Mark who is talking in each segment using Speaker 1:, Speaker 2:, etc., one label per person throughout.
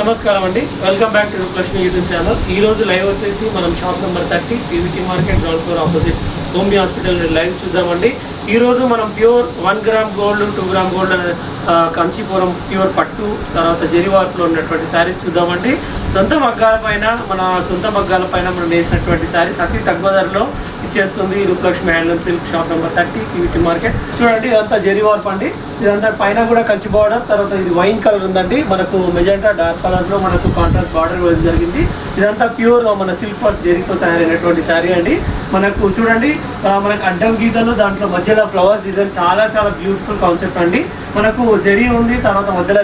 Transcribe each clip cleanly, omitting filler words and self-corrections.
Speaker 1: నమస్కారం అండి, welcome back to Rupalakshmi YouTube channel. ఈ రోజు లైవ్ వచ్చేసి మనం shop number 30 PVT market ground floor opposite homeo hospital live చూద్దామండి. ఈ రోజు మనం pure 1 gram gold 2 gram gold Kanchipuram pure పట్టు తర్వాత జెరివార్పులో ఉన్నటువంటి శారీస్ చూద్దామండి. సొంత మగ్గాల పైన మనం వేసినటువంటి శారీస్ అతి తక్కువ ధరలో ఇచ్చేస్తుంది Rupalakshmi handloom silk shop number 30 PVT market. చూడండి, ఇదంతా జెరివార్ప్ అండి. ఇదంతా పైన కూడా కంచి బార్డర్, తర్వాత ఇది వైన్ కలర్ ఉందండి, మనకు మెజెంటా డార్క్ కలర్ లో మనకు కాంట్రాస్ట్ బార్డర్ వేయడం జరిగింది. ఇదంతా ప్యూర్ మన సిల్క్ వర్క్ జెరీతో తయారైనటువంటి శారీ అండి. మనకు చూడండి, మనకు అడ్డం గీతలు, దాంట్లో మధ్యలో ఫ్లవర్స్ డిజైన్ చాలా చాలా బ్యూటిఫుల్ కాన్సెప్ట్ అండి. మనకు జెరీ ఉంది, తర్వాత మధ్యలో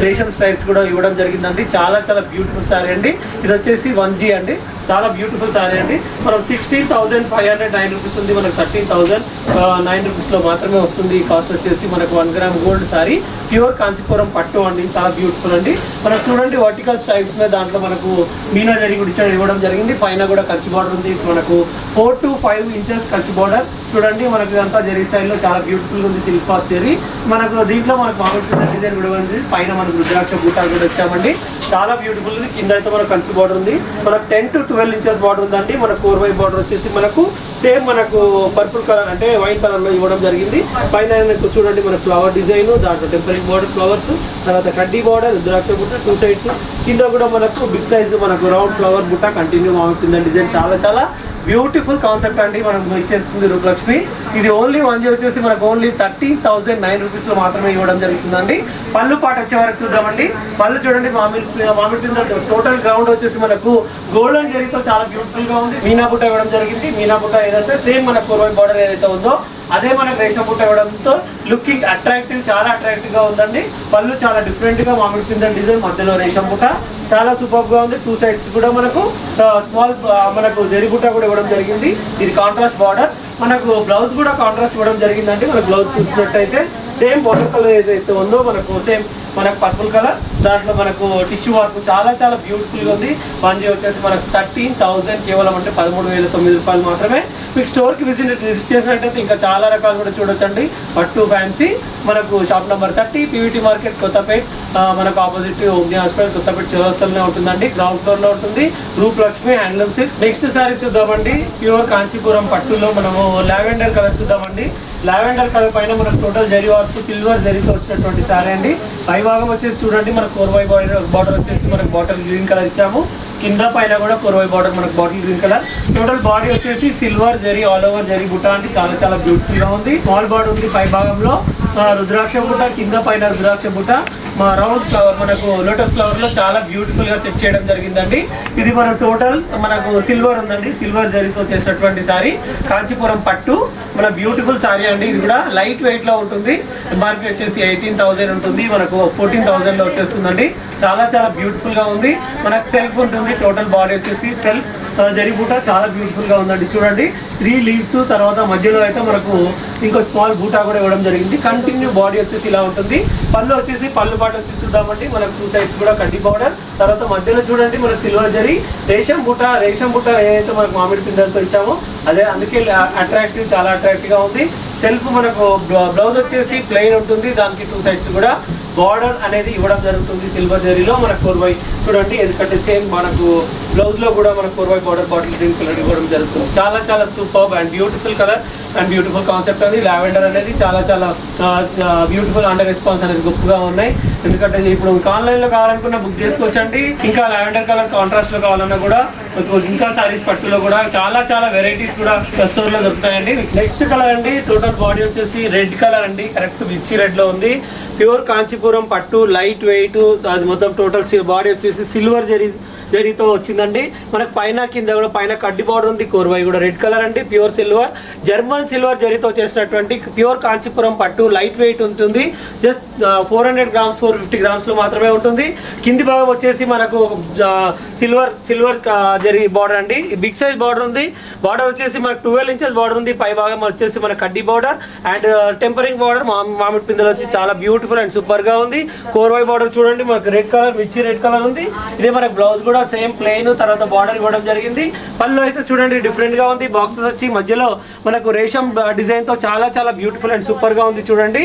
Speaker 1: రేషం స్ట్రైప్స్ కూడా ఇవ్వడం జరిగిందండి. చాలా చాలా బ్యూటిఫుల్ శారీ అండి. ఇది వచ్చేసి 1G అండి, చాలా బ్యూటిఫుల్ శారీ అండి. మనం 16,509 రూపీస్ ఉంది, మనకు 13,009 రూపీస్లో మాత్రమే వస్తుంది. ఈ కాస్ట్ వచ్చేసి మనకు 1 gram gold sari pure Kanchipuram పట్టు అండి, చాలా బ్యూటిఫుల్ అండి. మనకు చూడండి, వర్టికల్ స్ట్రైప్స్ మీద దాంట్లో మనకు మీనా జరీ కూడా ఇవ్వడం జరిగింది. పైన కూడా కంచి బార్డర్ ఉంది, మనకు 4 to 5 ఇంచెస్ కంచి బార్డర్. చూడండి, మనకు ఇదంతా జరీ స్టైల్లో చాలా బ్యూటిఫుల్ ఉంది, సిల్క్ ఫాస్ట్ జరీ. మనకు దీంట్లో మనకు మామూలు డిజైన్ కూడా ఉంది, పైన మనకు రుద్రాక్ష బూటాలు కూడా వచ్చామండి, చాలా బ్యూటిఫుల్ ఉంది. కింద అయితే మనకు కంచి బార్డర్ ఉంది, మనకు 10 to 12 ఇంచెస్ బార్డర్ ఉందండి. మన 4 బార్డర్ వచ్చేసి మనకు సేమ్ మనకు పర్పుల్ కలర్ అంటే వైట్ కలర్ లో ఇవ్వడం జరిగింది. పైన చూడండి, మన ఫ్లవర్ డిజైన్, దాంట్లో టెంపరింగ్ బార్డర్ ఫ్లవర్స్, తర్వాత కడ్డీ బార్డర్, రుద్రాక్ష బుట్ట 2 సైడ్స్. కింద కూడా మనకు బిగ్ సైజ్ మనకు రౌండ్ ఫ్లవర్ బుట్ట కంటిన్యూ అవుతుందండి. డిజైన్ చాలా చాలా బ్యూటిఫుల్ కాన్సెప్ట్ అండి, మనకు ఇచ్చేస్తుంది రూపలక్ష్మి. ఇది ఓన్లీ 1G వచ్చేసి మనకు ఓన్లీ 13,009 రూపీస్లో మాత్రమే ఇవ్వడం జరుగుతుందండి. పళ్ళు పాట వచ్చే వరకు చూద్దామండి. పళ్ళు చూడండి, మామిడి పింద టోటల్ గ్రౌండ్ వచ్చేసి మనకు గోల్డెన్ జరీతో చాలా బ్యూటిఫుల్ గా ఉంది. మీనా బుట్ట ఇవ్వడం జరిగింది. మీనా బుట్ట ఏదంటే సేమ్ మన 4 బార్డర్ ఏదైతే ఉందో అదే మనకు రేషం బుట్ట ఇవ్వడంతో లుకింగ్ అట్రాక్టివ్, చాలా అట్రాక్టివ్ గా ఉందండి. పళ్ళు చాలా డిఫరెంట్ గా మామిడి పింద డిజైన్, మధ్యలో రేషం బుట్ట చాలా సూపర్ గా ఉంది. 2 సైడ్స్ కూడా మనకు స్మాల్ మనకు జరీ బుట్ట కూడా ఇవ్వడం జరిగింది. ఇది కాంట్రాస్ట్ బార్డర్, మనకు బ్లౌజ్ కూడా కాంట్రాస్ట్ ఇవ్వడం జరిగిందండి. మనకు బ్లౌజ్ చూసినట్టయితే సేమ్ బార్డర్ కలర్ ఏదైతే ఉందో మనకు సేమ్ మనకు పర్పుల్ కలర్, దాంట్లో మనకు టిష్యూ వర్క్ చాలా చాలా బ్యూటిఫుల్ గా ఉంది. 1G వచ్చేసి మనకు 13,000 కేవలం అంటే 13,009 రూపాయలు మాత్రమే. మీకు స్టోర్ కి విజిట్ చేసినట్టయితే ఇంకా చాలా రకాలు కూడా చూడొచ్చండి. పట్టు ఫ్యాన్సీ మనకు shop number 30 PVT market Kothapet, మనకు ఆపోజిట్ హోమియో హాస్పిటల్ కొత్తపేట చౌరస్తాలోనే ఉంటుందండి, గ్రౌండ్ ఫ్లోర్ లో ఉంటుంది Rupalakshmi handloom silk. Next sari చూద్దామండి, ప్యూర్ కాంచీపురం పట్టులో మనము లావెండర్ కలర్ చూద్దామండి. లావెండర్ కలర్ పైన మనకు టోటల్ జరీ వర్క్ సిల్వర్ జరీతో వచ్చినటువంటి సారీ అండి. పై భాగం వచ్చేసి చూడండి, మనకు 4 బార్డర్ వచ్చేసి మనకు బాటిల్ గ్రీన్ కలర్ ఇచ్చాము. కింద పైన కూడా 4 బార్డర్ మనకు bottle green colour. Total body వచ్చేసి silver zari all over zari బుట్ట అంటే చాలా చాలా బ్యూటిఫుల్ గా ఉంది. స్మాల్ బార్డర్ ఉంది పై భాగంలో, రుద్రాక్ష బుట్ట కింద పైన రుద్రాక్ష బుట్ట, రౌండ్ ఫ్లవర్ మనకు లోటస్ ఫ్లవర్ లో చాలా బ్యూటిఫుల్ గా సెట్ చేయడం జరిగిందండి. ఇది మన టోటల్ మనకు సిల్వర్ ఉందండి, సిల్వర్ జరీతో చేసినటువంటి సారీ కాంచీపురం పట్టు, మన బ్యూటిఫుల్ సారీ అండి. ఇది కూడా లైట్ వెయిట్ లో ఉంటుంది. ఎంఆర్పీ వచ్చేసి 18,000 ఉంటుంది, మనకు 14,000 లో వచ్చేస్తుందండి. చాలా చాలా బ్యూటిఫుల్ గా ఉంది. మనకు సెల్ఫ్ ఉంటుంది, టోటల్ బాడీ వచ్చేసి సెల్ఫ్ జరీ బూట చాలా బ్యూటిఫుల్ గా ఉందండి. చూడండి, 3 లీవ్స్, తర్వాత మధ్యలో అయితే మనకు ఇంకో స్మాల్ బూటా కూడా ఇవ్వడం జరిగింది. కంటిన్యూ బాడీ వచ్చేసి ఇలా ఉంటుంది. పళ్ళు వచ్చేసి పళ్ళు పాట వచ్చి చూద్దామండి, మనకు 2 సైడ్స్ కూడా కడ్డీ బార్డర్, తర్వాత మధ్యలో చూడండి మనకు సిల్వర్ జరీ రేషం బూట ఏదైతే మనకు మామిడి పిందలతో ఇచ్చామో అదే, అందుకే అట్రాక్టివ్, చాలా అట్రాక్టివ్ గా ఉంది. సెల్ఫ్ మనకు బ్లౌజ్ వచ్చేసి ప్లెయిన్ ఉంటుంది, దానికి 2 సైడ్స్ కూడా బార్డర్ అనేది ఇవ్వడం జరుగుతుంది సిల్వర్ జరీలో. మనకు 4 చూడండి, ఎందుకంటే సేమ్ మనకు బ్లౌజ్ లో కూడా మనకు 4 బార్డర్ బాటిల్ గ్రీన్ కలర్ ఇవ్వడం జరుగుతుంది. చాలా చాలా super and beautiful colour and beautiful concept అది. లావెండర్ అనేది చాలా చాలా బ్యూటిఫుల్ అండర్ రెస్పాన్స్ అనేది గొప్పగా ఉన్నాయి. ఎందుకంటే ఇప్పుడు ఆన్లైన్ లో కావాలనుకున్నా బుక్ చేసుకోవచ్చండి. ఇంకా లావెండర్ కలర్ కాంట్రాస్ట్ లో కావాలన్నా కూడా, ఇంకా సారీస్ పట్టులో కూడా చాలా చాలా వెరైటీస్ కూడా స్టోర్ లో దొరుకుతాయండి. నెక్స్ట్ కలర్ అండి, టోటల్ బాడీ వచ్చేసి రెడ్ కలర్ అండి, కరెక్ట్ మిర్చి రెడ్ లో ఉంది. ప్యూర్ కాంచీపురం పట్టు, లైట్ వెయిట్, అది మొత్తం టోటల్ బాడీ వచ్చేసి సిల్వర్ జరీతో వచ్చిందండి. మనకు పైన కింద కూడా పైన కడ్డీ బార్డర్ ఉంది. 4 కూడా రెడ్ కలర్ అండి, ప్యూర్ సిల్వర్, జర్మన్ సిల్వర్ జరీతో చేసినటువంటి ప్యూర్ కాంచీపురం పట్టు, లైట్ వెయిట్ ఉంటుంది. జస్ట్ 400 గ్రామ్స్ 450 గ్రామ్స్ లో మాత్రమే ఉంటుంది. కింది భాగం వచ్చేసి మనకు సిల్వర్ జరీ బార్డర్ అండి, బిగ్ సైజ్ బార్డర్ ఉంది. బార్డర్ వచ్చేసి మనకు 12 ఇంచెస్ బార్డర్ ఉంది. పై భాగం వచ్చేసి మన కడ్డీ బార్డర్ అండ్ టెంపరింగ్ బార్డర్, మామిడి పిందెలు వచ్చి చాలా బ్యూటిఫుల్ అండ్ సూపర్ గా ఉంది. 4 బార్డర్ చూడండి, మనకు రెడ్ కలర్, మిర్చి రెడ్ కలర్ ఉంది. ఇదే మనకు బ్లౌజ్ కూడా సేమ్ ప్లెయిన్, తర్వాత బార్డర్ ఇవ్వడం జరిగింది. పళ్ళు అయితే చూడండి డిఫరెంట్ గా ఉంది. బాక్సెస్ వచ్చి మధ్యలో మనకు రేషం డిజైన్ తో చాలా చాలా బ్యూటిఫుల్ అండ్ సూపర్ గా ఉంది. చూడండి,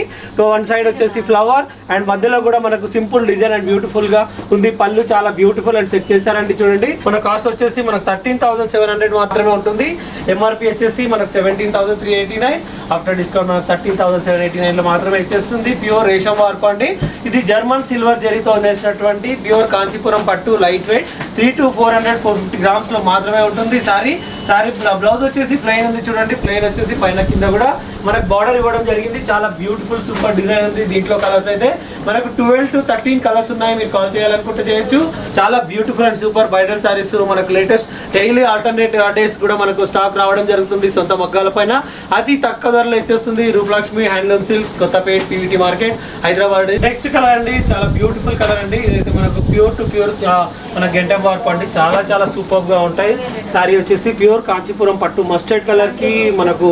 Speaker 1: 1 సైడ్ వచ్చేసి ఫ్లవర్ ఫ్లవర్ అండ్ మధ్యలో కూడా మనకు సింపుల్ డిజైన్ అండ్ బ్యూటిఫుల్ గా ఉంది. పళ్ళు చాలా బ్యూటిఫుల్ అండ్ సెట్ చేశారండి. చూడండి మన కాస్ట్ వచ్చేసి మనకు 13,700 మాత్రమే ఉంటుంది. ఎంఆర్పి వచ్చేసి మనకు 17,389. ఆఫ్టర్ డిస్కౌంట్ మనకు 13,789 లో మాత్రమే ఇచ్చేస్తుంది. ప్యూర్ రేషం వర్క్ అండి. ఇది జర్మన్ సిల్వర్ జరీతో నేసినటువంటి ప్యూర్ కాంచీపురం పట్టు లైట్ వెయిట్ 3 to 450 గ్రామ్స్ లో మాత్రమే ఉంటుంది. సారీ బ్లౌజ్ వచ్చేసి ప్లెయిన్ ఉంది. చూడండి ప్లెయిన్ వచ్చేసి పైన కింద కూడా మనకు బార్డర్ ఇవ్వడం జరిగింది. చాలా బ్యూటిఫుల్ సూపర్ డిజైన్ ఉంది. దీంట్లో కలర్స్ అయితే మనకు 12 to 13 కలర్స్ ఉన్నాయి. మీరు కాల్ చేయాలనుకుంటే చేయొచ్చు. చాలా beautiful and super bridal saris మనకు లేటెస్ట్ డైలీ ఆల్టర్నేట్ డేస్ కూడా మనకు స్టాక్ రావడం జరుగుతుంది. సొంత మగ్గాల పైన అతి తక్కువ ధరలో ఇచ్చేస్తుంది Rupalakshmi handloom silks, Kothapet PVT market, Hyderabad. Next colour అండి, చాలా బ్యూటిఫుల్ కలర్ అండి. ఇదైతే మనకు ప్యూర్ టు ప్యూర్ మన గెంట వర్క్ అండి. చాలా సూపర్ గా ఉంటాయి. సారీ వచ్చేసి ప్యూర్ కాంచీపురం పట్టు మస్టర్డ్ కలర్ కి మనకు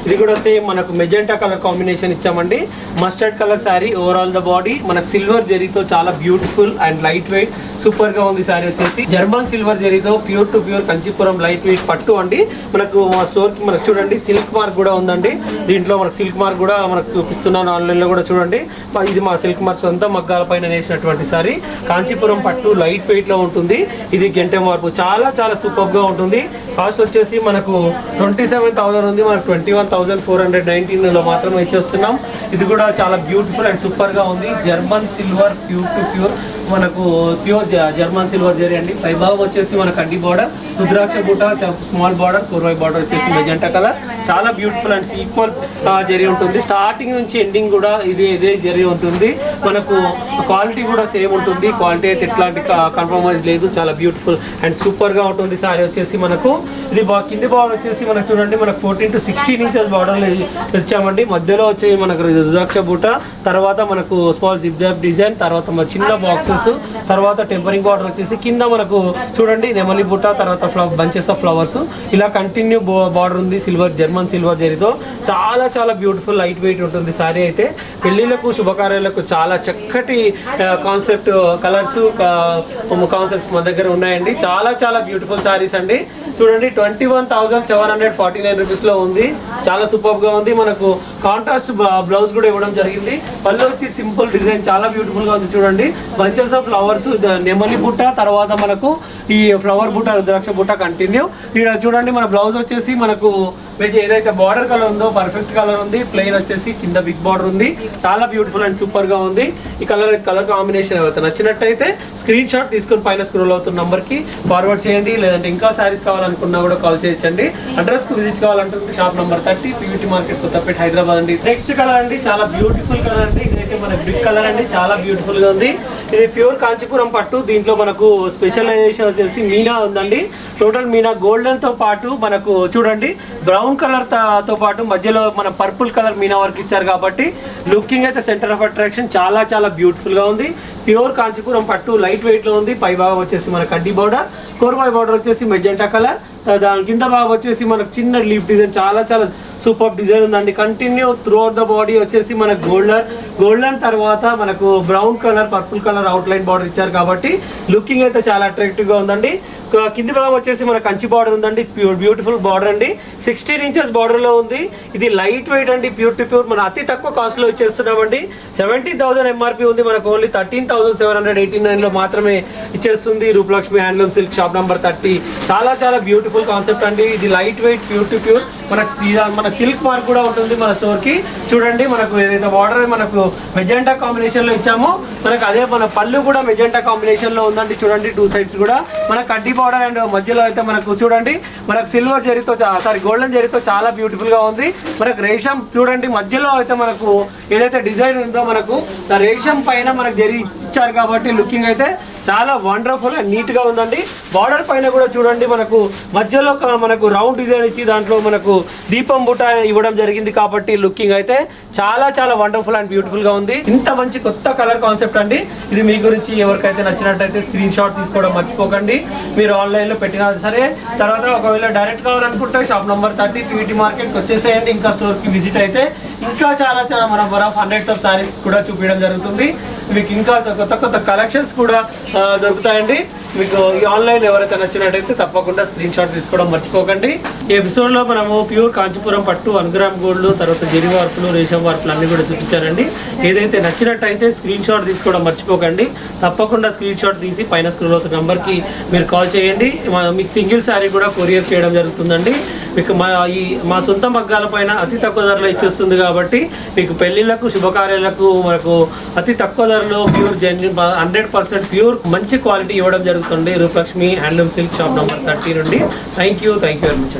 Speaker 1: ఇది కూడా సేమ్ మనకు మెజెంటా కలర్ కాంబినేషన్ ఇచ్చామండి. Mustard colour sorry overall the body మనకు సిల్వర్ జరీతో చాలా beautiful and light weight super గా ఉంది. సారీ వచ్చేసి జర్మన్ సిల్వర్ జరీతో pure to pure Kanchipuram light weight పట్టు అండి. మనకు మా స్టోర్ కి మనకు చూడండి సిల్క్ మార్క్ కూడా ఉందండి. దీంట్లో మనకు సిల్క్ మార్క్ కూడా మనకు చూపిస్తున్నాను. ఆన్లైన్ లో కూడా చూడండి. ఇది మా సిల్క్ మార్క్ సొంత మగ్గాల పైన వేసినటువంటి సారీ కాంచీపురం పట్టు లైట్ వెయిట్ లో ఉంటుంది. ఇది గెంటెం వర్క్ చాలా సూపర్ గా ఉంటుంది. కాస్ట్ వచ్చేసి మనకు 27,000 ఉంది. మనకు 21,419 లో మాత్రమే ఇచ్చేస్తున్నాం. ఇది కూడా చాలా బ్యూటిఫుల్ అండ్ సూపర్ గా ఉంది. German silver pure to pure మనకు ప్యూర్ జర్మన్ సిల్వర్ జరీ అండి. పైభాగం వచ్చేసి మన కడ్డీ బార్డర్, రుద్రాక్ష బూట, స్మాల్ బార్డర్, కుర్వాయి బార్డర్ వచ్చేసి మెజెంటా కలర్. చాలా బ్యూటిఫుల్ అండ్ ఈక్వల్ జరీ ఉంటుంది. స్టార్టింగ్ నుంచి ఎండింగ్ కూడా ఇదే జరీ ఉంటుంది. మనకు క్వాలిటీ కూడా సేమ్ ఉంటుంది. క్వాలిటీ అయితే ఎట్లాంటి కాంప్రమైజ్ లేదు. చాలా బ్యూటిఫుల్ అండ్ సూపర్ గా ఉంటుంది. సారీ వచ్చేసి మనకు ఇది కింది బార్డర్ వచ్చేసి మనకు చూడండి మనకు 14 to 16 ఇంచెస్ బార్డర్ ఇచ్చామండి. మధ్యలో వచ్చి మనకు రుద్రాక్ష బూట, తర్వాత మనకు స్మాల్ జిప్ జాబ్ డిజైన్, తర్వాత మన చిన్న బాక్సెస్, తర్వాత టెంపరింగ్ బార్డర్ వచ్చేసి కింద మనకు చూడండి నెమలి బుట్ట, తర్వాత బంచెస్ ఆఫ్ ఫ్లవర్స్ ఇలా కంటిన్యూ బార్డర్ ఉంది. జర్మన్ సిల్వర్ జరీతో చాలా బ్యూటిఫుల్ లైట్ వెయిట్ ఉంటుంది. సారీ అయితే పెళ్లిళ్లకు శుభకార్యాలకు చాలా చక్కటి కాన్సెప్ట్ కలర్స్ కాన్సెప్ట్స్ మన దగ్గర ఉన్నాయండి. చాలా బ్యూటిఫుల్ సారీస్ అండి. చూడండి 21,749 రూపీస్ లో ఉంది. చాలా సూపర్ గా ఉంది. మనకు కాంట్రాస్ట్ బ్లౌజ్ కూడా ఇవ్వడం జరిగింది. పళ్ళు వచ్చి సింపుల్ డిజైన్ చాలా బ్యూటిఫుల్ గా ఉంది. చూడండి బంచెస్ ఆఫ్ ఫ్లవర్స్, నెమలి బుట్ట, తర్వాత మనకు ఈ ఫ్లవర్ బుట్ట, రుద్రాక్ష బుట్ట కంటిన్యూ. ఇక్కడ చూడండి మన బ్లౌజ్ వచ్చేసి మనకు ఏదైతే బార్డర్ కలర్ ఉందో పర్ఫెక్ట్ కలర్ ఉంది. ప్లెయిన్ వచ్చేసి కింద బిగ్ బార్డర్ ఉంది. చాలా బ్యూటిఫుల్ అండ్ సూపర్ గా ఉంది. ఈ కలర్ కాంబినేషన్ ఎవరైతే నచ్చినట్టయితే స్క్రీన్ షాట్ తీసుకొని పైన స్క్రోల్ అవుతున్న నంబర్ కి ఫార్వర్డ్ చేయండి. లేదంటే ఇంకా సారీస్ కావాలనుకున్నా కూడా కాల్ చేయొచ్చండి. అడ్రస్ కు విజిట్ కావాలంటే shop number 30 PVT market, Kothapet, Hyderabad అండి. నెక్స్ట్ కలర్ అండి, చాలా బ్యూటిఫుల్ కలర్ అండి. ఇదైతే మన బిగ్ కలర్ అండి. చాలా బ్యూటిఫుల్ గా ఉంది. ఇది ప్యూర్ కాంచీపురం పట్టు. దీంట్లో మనకు స్పెషలైజేషన్ వచ్చేసి మీనా ఉందండి. టోటల్ మీనా గోల్డెన్ తో పాటు మనకు చూడండి బ్రౌన్ కలర్ తో పాటు మధ్యలో మన పర్పుల్ కలర్ మీనా వర్క్ ఇచ్చారు కాబట్టి లుకింగ్ అయితే సెంటర్ ఆఫ్ అట్రాక్షన్ చాలా బ్యూటిఫుల్ గా ఉంది. ప్యూర్ కాంచీపురం పట్టు లైట్ వెయిట్ లో ఉంది. పై భాగం వచ్చేసి మన కడ్డీ బార్డర్, కోర్వాయి బార్డర్ వచ్చేసి మెజెంటా కలర్, దాని కింద భాగం వచ్చేసి మనకు చిన్న లీఫ్ డిజైన్ చాలా సూపర్ డిజైన్ ఉందండి. Continue through out the body వచ్చేసి మనకు గోల్డెన్ తర్వాత మనకు brown colour, purple colour out line border ఇచ్చారు కాబట్టి లుకింగ్ అయితే చాలా అట్రాక్టివ్ గా ఉందండి. కింది భాగం వచ్చేసి మన కంచి బార్డర్ ఉందండి. బ్యూటిఫుల్ బార్డర్ అండి. 16 ఇంచెస్ బార్డర్ లో ఉంది. ఇది లైట్ వెయిట్ అండి. ప్యూర్ టు ప్యూర్ మన అతి తక్కువ కాస్ట్ లో ఇచ్చేస్తున్నామండి. 17,000 ఎంఆర్పి ఉంది. మనకు ఓన్లీ 13,789 లో మాత్రమే ఇచ్చేస్తుంది Rupalakshmi handloom silk, shop number 30. చాలా బ్యూటిఫుల్ కాన్సెప్ట్ అండి. ఇది light weight pure to pure. మన సిల్క్ మార్క్ కూడా ఉంటుంది మన స్టోర్ కి. చూడండి మనకు ఏదైతే బార్డర్ మనకు మెజెంటా కాంబినేషన్ లో ఇచ్చామో మనకు అదే మన పళ్ళు కూడా మెజెంటా కాంబినేషన్ లో ఉందండి. చూడండి 2 సైడ్స్ కూడా మన కడ్డీ బార్డర్ అండ్ మధ్యలో అయితే మనకు చూడండి మనకు సిల్వర్ జరీతో గోల్డెన్ జరీతో చాలా బ్యూటిఫుల్ గా ఉంది. మనకు రేషం చూడండి మధ్యలో అయితే మనకు ఏదైతే డిజైన్ ఉందో మనకు రేషం పైన మనకు జరీ ఇచ్చారు కాబట్టి లుకింగ్ అయితే చాలా వండర్ఫుల్ అండ్ నీట్ గా ఉందండి. బార్డర్ పైన కూడా చూడండి మనకు మధ్యలో మనకు రౌండ్ డిజైన్ ఇచ్చి దాంట్లో మనకు దీపం బుట్ట ఇవ్వడం జరిగింది కాబట్టి లుకింగ్ అయితే చాలా వండర్ఫుల్ అండ్ బ్యూటిఫుల్ గా ఉంది. ఇంత మంచి కొత్త కలర్ కాన్సెప్ట్ అండి. ఇది మీ గురించి ఎవరికైతే నచ్చినట్టయితే స్క్రీన్ షాట్ తీసుకోవడం మర్చిపోకండి. మీరు ఆన్లైన్ లో పెట్టినా సరే, తర్వాత ఒకవేళ డైరెక్ట్ కావాలనుకుంటే షాప్ నంబర్ 30 పీవీటీ మార్కెట్ వచ్చేసేయండి. ఇంకా స్టోర్ కి విజిట్ అయితే ఇంకా చాలా మన హండ్రెడ్స్ ఆఫ్ సారీస్ కూడా చూపించడం జరుగుతుంది. మీకు ఇంకా కొత్త కలెక్షన్స్ కూడా దొరుకుతాయండి. మీకు ఈ ఆన్లైన్ ఎవరైతే నచ్చినట్టయితే తప్పకుండా స్క్రీన్ షాట్ తీసుకోవడం మర్చిపోకండి. ఈ ఎపిసోడ్లో మనము ప్యూర్ కాంచీపురం పట్టు 1 గ్రామ్ గోల్డ్, తర్వాత జరి వర్కులు, రేషం వర్కులు అన్ని కూడా చూపించారండి. ఏదైతే నచ్చినట్టయితే స్క్రీన్ షాట్ తీసుకోవడం మర్చిపోకండి. తప్పకుండా స్క్రీన్ షాట్ తీసి పైన స్క్రోల్ అవుతున్న నెంబర్కి మీరు కాల్ చేయండి. మీకు సింగిల్ శారీ కూడా కొరియర్ చేయడం జరుగుతుందండి. మీకు మా సొంత మగ్గాల పైన అతి తక్కువ ధరలో ఇచ్చేస్తుంది కాబట్టి మీకు పెళ్లిళ్లకు, శుభకార్యాలకు మనకు అతి తక్కువ ధరలో ప్యూర్ జెన్యున్ 100% ప్యూర్ మంచి క్వాలిటీ ఇవ్వడం జరుగుతుంది. Rupalakshmi handloom silk shop number 30 నుండి. Thank you very much.